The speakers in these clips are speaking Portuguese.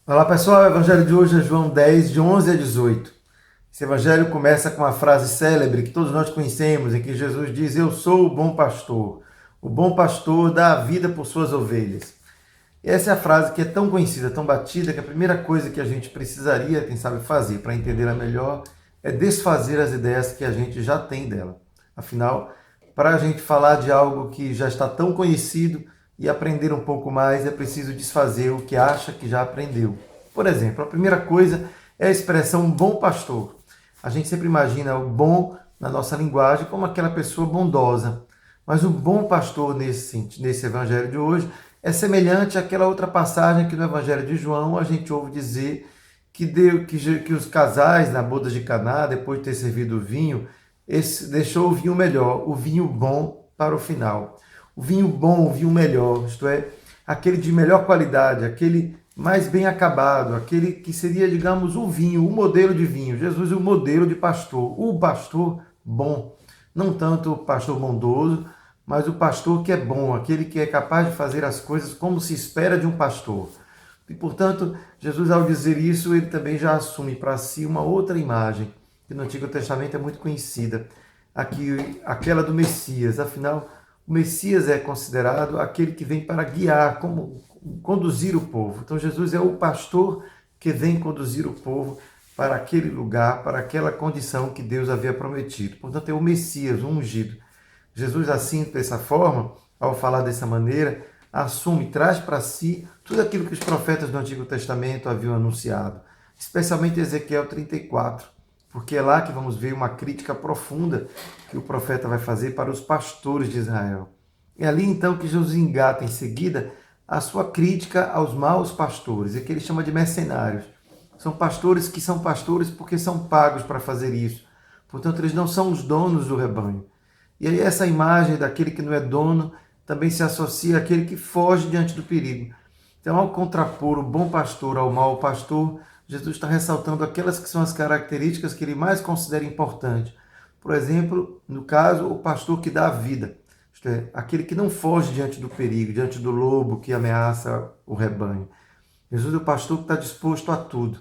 Olá pessoal, o evangelho de hoje é João 10, de 11 a 18. Esse evangelho começa com uma frase célebre que todos nós conhecemos, em que Jesus diz: Eu sou o bom pastor dá a vida por suas ovelhas. E essa é a frase que é tão conhecida, tão batida, que a primeira coisa que a gente precisaria, quem sabe, fazer para entendê-la melhor é desfazer as ideias que a gente já tem dela. Afinal, para a gente falar de algo que já está tão conhecido e aprender um pouco mais, é preciso desfazer o que acha que já aprendeu. Por exemplo, a primeira coisa é a expressão bom pastor. A gente sempre imagina o bom na nossa linguagem como aquela pessoa bondosa. Mas o bom pastor nesse evangelho de hoje é semelhante àquela outra passagem que no evangelho de João a gente ouve dizer que os casais na boda de Caná, depois de ter servido o vinho, deixou o vinho melhor, o vinho bom para o final. O vinho bom, o vinho melhor, isto é, aquele de melhor qualidade, aquele mais bem acabado, aquele que seria, digamos, o vinho, o modelo de vinho. Jesus é o modelo de pastor, o pastor bom. Não tanto o pastor bondoso, mas o pastor que é bom, aquele que é capaz de fazer as coisas como se espera de um pastor. E, portanto, Jesus, ao dizer isso, ele também já assume para si uma outra imagem, que no Antigo Testamento é muito conhecida, aquela do Messias. Afinal, o Messias é considerado aquele que vem para guiar, como conduzir o povo. Então, Jesus é o pastor que vem conduzir o povo para aquele lugar, para aquela condição que Deus havia prometido. Portanto, é o Messias, o ungido. Jesus, assim, dessa forma, ao falar dessa maneira, assume, traz para si tudo aquilo que os profetas do Antigo Testamento haviam anunciado, especialmente Ezequiel 34, porque é lá que vamos ver uma crítica profunda que o profeta vai fazer para os pastores de Israel. É ali então que Jesus engata em seguida a sua crítica aos maus pastores, e que ele chama de mercenários. São pastores que são pastores porque são pagos para fazer isso. Portanto, eles não são os donos do rebanho. E aí essa imagem daquele que não é dono também se associa àquele que foge diante do perigo. Então, ao contrapor o bom pastor ao mau pastor, Jesus está ressaltando aquelas que são as características que ele mais considera importantes. Por exemplo, no caso, o pastor que dá a vida. Isto é, aquele que não foge diante do perigo, diante do lobo que ameaça o rebanho. Jesus é o pastor que está disposto a tudo.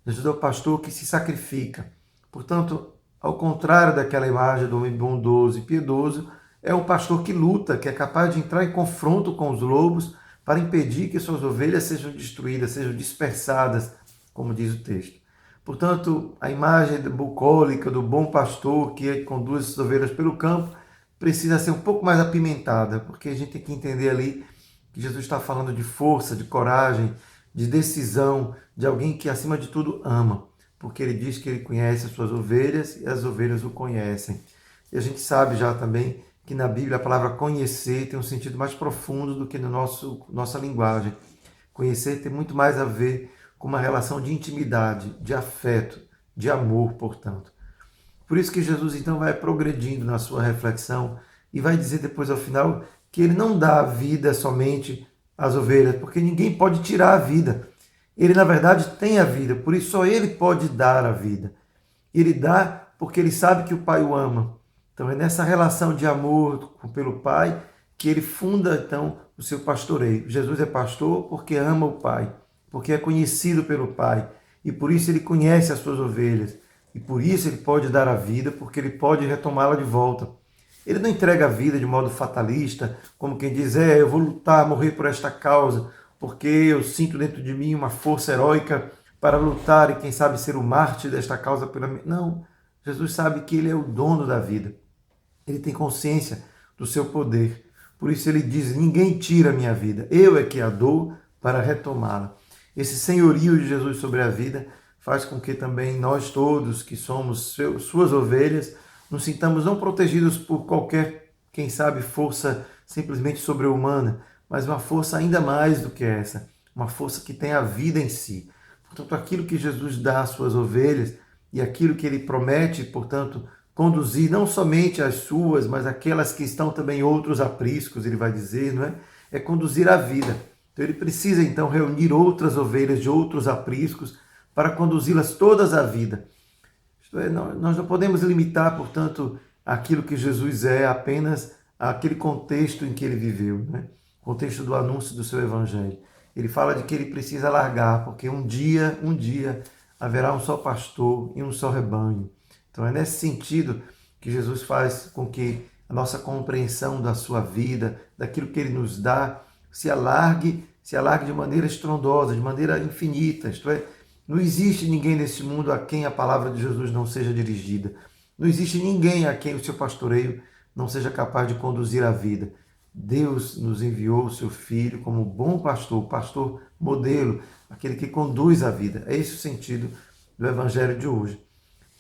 Jesus é o pastor que se sacrifica. Portanto, ao contrário daquela imagem do homem bondoso e piedoso, é um pastor que luta, que é capaz de entrar em confronto com os lobos para impedir que suas ovelhas sejam destruídas, sejam dispersadas, como diz o texto. Portanto, a imagem bucólica do bom pastor que conduz as ovelhas pelo campo precisa ser um pouco mais apimentada, porque a gente tem que entender ali que Jesus está falando de força, de coragem, de decisão, de alguém que, acima de tudo, ama, porque ele diz que ele conhece as suas ovelhas e as ovelhas o conhecem. E a gente sabe já também que na Bíblia a palavra conhecer tem um sentido mais profundo do que na nossa linguagem. Conhecer tem muito mais a ver com uma relação de intimidade, de afeto, de amor, portanto. Por isso que Jesus então vai progredindo na sua reflexão e vai dizer depois ao final que ele não dá a vida somente às ovelhas, porque ninguém pode tirar a vida. Ele, na verdade, tem a vida, por isso só ele pode dar a vida. Ele dá porque ele sabe que o Pai o ama. Então é nessa relação de amor pelo Pai que ele funda então o seu pastoreio. Jesus é pastor porque ama o Pai, porque é conhecido pelo Pai e por isso ele conhece as suas ovelhas e por isso ele pode dar a vida, porque ele pode retomá-la de volta. Ele não entrega a vida de modo fatalista, como quem diz, eu vou lutar, morrer por esta causa, porque eu sinto dentro de mim uma força heróica para lutar e quem sabe ser o mártir desta causa pela minha... Não, Jesus sabe que ele é o dono da vida. Ele tem consciência do seu poder. Por isso ele diz, ninguém tira a minha vida, eu é que a dou para retomá-la. Esse senhorio de Jesus sobre a vida faz com que também nós todos, que somos suas ovelhas, nos sintamos não protegidos por qualquer, quem sabe, força simplesmente sobre-humana, mas uma força ainda mais do que essa, uma força que tem a vida em si. Portanto, aquilo que Jesus dá às suas ovelhas e aquilo que ele promete, portanto, conduzir não somente as suas, mas aquelas que estão também em outros apriscos, ele vai dizer, não é? É conduzir a vida. Então ele precisa então reunir outras ovelhas de outros apriscos para conduzi-las todas à vida. Isto é, nós não podemos limitar, portanto, aquilo que Jesus é apenas àquele contexto em que ele viveu, né? O contexto do anúncio do seu evangelho. ele fala de que ele precisa largar, porque um dia haverá um só pastor e um só rebanho. Então é nesse sentido que Jesus faz com que a nossa compreensão da sua vida, daquilo que ele nos dá, se alargue de maneira estrondosa, de maneira infinita. Isto é, não existe ninguém nesse mundo a quem a palavra de Jesus não seja dirigida. Não existe ninguém a quem o seu pastoreio não seja capaz de conduzir a vida. Deus nos enviou o seu Filho como bom pastor, pastor modelo, aquele que conduz a vida. É esse o sentido do Evangelho de hoje.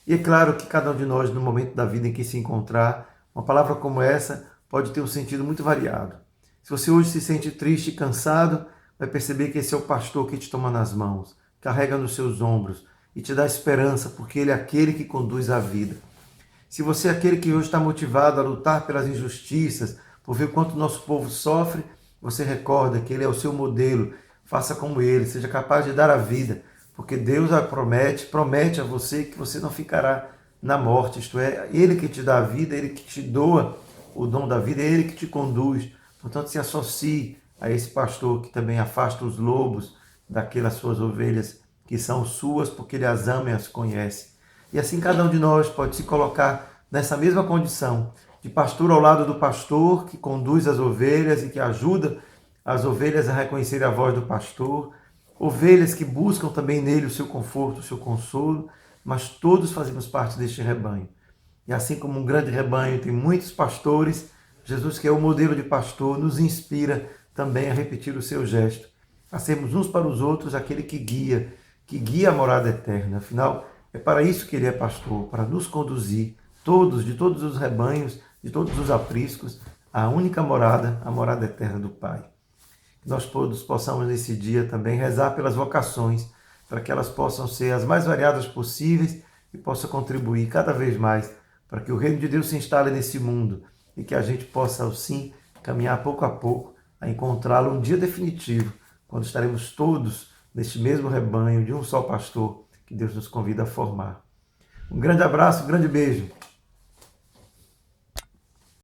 E é claro que cada um de nós, no momento da vida em que se encontrar, uma palavra como essa pode ter um sentido muito variado. Se você hoje se sente triste e cansado, vai perceber que esse é o pastor que te toma nas mãos, carrega nos seus ombros e te dá esperança, porque ele é aquele que conduz a vida. Se você é aquele que hoje está motivado a lutar pelas injustiças, por ver quanto o nosso povo sofre, você recorda que ele é o seu modelo. Faça como ele, seja capaz de dar a vida, porque Deus promete a você que você não ficará na morte, isto é, ele que te dá a vida, ele que te doa o dom da vida, é ele que te conduz. Portanto, se associe a esse pastor que também afasta os lobos daquelas suas ovelhas que são suas, porque ele as ama e as conhece. E assim cada um de nós pode se colocar nessa mesma condição, de pastor ao lado do pastor, que conduz as ovelhas e que ajuda as ovelhas a reconhecer a voz do pastor, ovelhas que buscam também nele o seu conforto, o seu consolo, mas todos fazemos parte deste rebanho. E assim como um grande rebanho tem muitos pastores, Jesus, que é o modelo de pastor, nos inspira também a repetir o seu gesto, a sermos uns para os outros aquele que guia a morada eterna. Afinal, é para isso que ele é pastor, para nos conduzir, de todos os rebanhos, de todos os apriscos, à única morada, a morada eterna do Pai. Que nós todos possamos nesse dia também rezar pelas vocações, para que elas possam ser as mais variadas possíveis e possam contribuir cada vez mais para que o reino de Deus se instale nesse mundo e que a gente possa, sim, caminhar pouco a pouco a encontrá-lo um dia definitivo, quando estaremos todos neste mesmo rebanho de um só pastor que Deus nos convida a formar. Um grande abraço, um grande beijo.